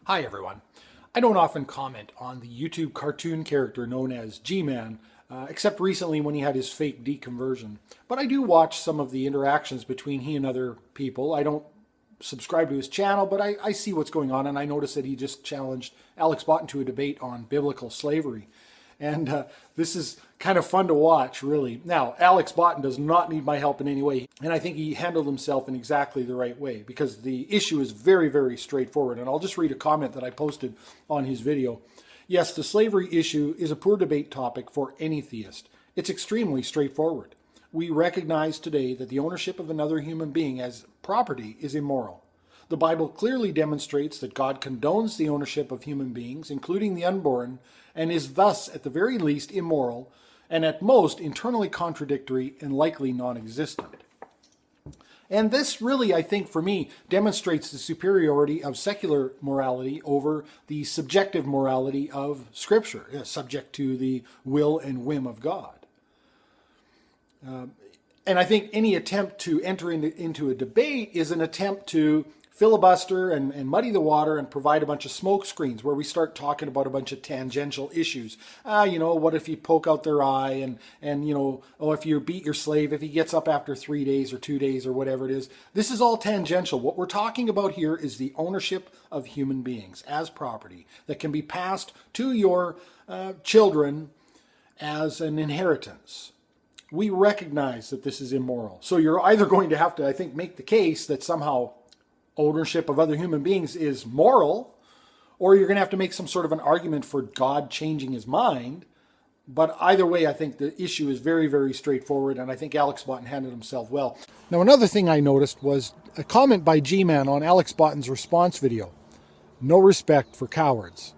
Hi everyone. I don't often comment on the YouTube cartoon character known as G-Man, except recently when he had his fake deconversion. But I do watch some of the interactions between he and other people. I don't subscribe to his channel, but I see what's going on, and I noticed that he just challenged Alex Botten to a debate on biblical slavery. And this is kind of fun to watch, really. Now, Alex Botten does not need my help in any way, and I think he handled himself in exactly the right way because the issue is very, very straightforward. And I'll just read a comment that I posted on his video. Yes, the slavery issue is a poor debate topic for any theist. It's extremely straightforward. We recognize today that the ownership of another human being as property is immoral. The Bible clearly demonstrates that God condones the ownership of human beings, including the unborn, and is thus, at the very least, immoral, and at most, internally contradictory and likely non-existent. And this really, I think, for me, demonstrates the superiority of secular morality over the subjective morality of Scripture, subject to the will and whim of God. And I think any attempt to enter into a debate is an attempt to filibuster and muddy the water and provide a bunch of smoke screens where we start talking about a bunch of tangential issues. What if you poke out their eye and if you beat your slave, if he gets up after 3 days or 2 days or whatever it is. This is all tangential. What we're talking about here is the ownership of human beings as property that can be passed to your children as an inheritance. We recognize that this is immoral. So you're either going to have to, I think, make the case that somehow ownership of other human beings is moral, or you're going to have to make some sort of an argument for God changing his mind. But either way, I think the issue is very, very straightforward, and I think Alex Botten handled himself well. Now, another thing I noticed was a comment by G-Man on Alex Botten's response video. No respect for cowards.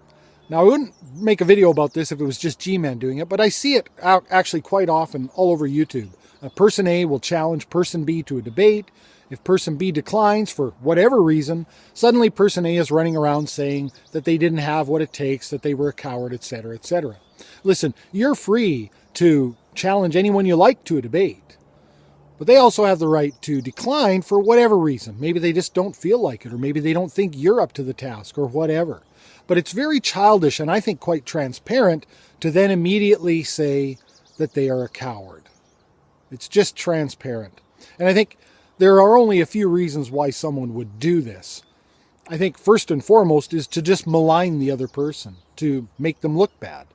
Now, I wouldn't make a video about this if it was just G-Man doing it, but I see it actually quite often all over YouTube. Person A will challenge person B to a debate. If person B declines for whatever reason, suddenly person A is running around saying that they didn't have what it takes, that they were a coward, etc., etc. Listen, you're free to challenge anyone you like to a debate, but they also have the right to decline for whatever reason. Maybe they just don't feel like it, or maybe they don't think you're up to the task, or whatever. But it's very childish, and I think quite transparent, to then immediately say that they are a coward. It's just transparent. And I think there are only a few reasons why someone would do this. I think first and foremost is to just malign the other person, to make them look bad.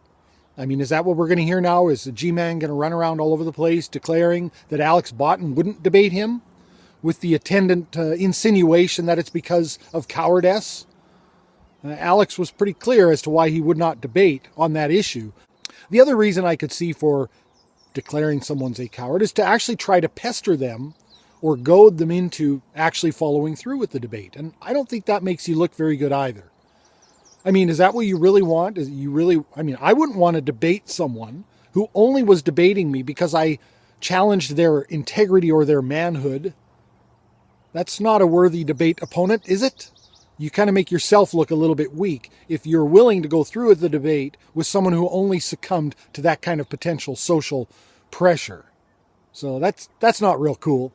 I mean, is that what we're going to hear now? Is the G-Man going to run around all over the place declaring that Alex Botten wouldn't debate him with the attendant insinuation that it's because of cowardice? Alex was pretty clear as to why he would not debate on that issue. The other reason I could see for declaring someone's a coward is to actually try to pester them or goad them into actually following through with the debate. And I don't think that makes you look very good either. I mean, is that what you really want? I wouldn't want to debate someone who only was debating me because I challenged their integrity or their manhood. That's not a worthy debate opponent, is it? You kind of make yourself look a little bit weak if you're willing to go through with the debate with someone who only succumbed to that kind of potential social pressure. So that's not real cool.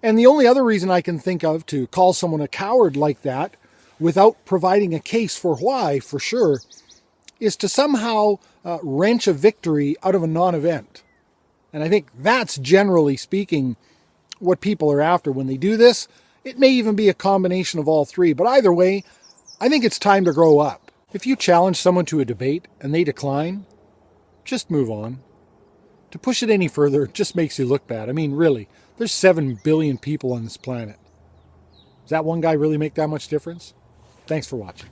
And the only other reason I can think of to call someone a coward like that, without providing a case for why, for sure, is to somehow wrench a victory out of a non-event. And I think that's, generally speaking, what people are after when they do this. It may even be a combination of all three, but either way, I think it's time to grow up. If you challenge someone to a debate and they decline, just move on. To push it any further just makes you look bad. I mean, really, there's 7 billion people on this planet. Does that one guy really make that much difference? Thanks for watching.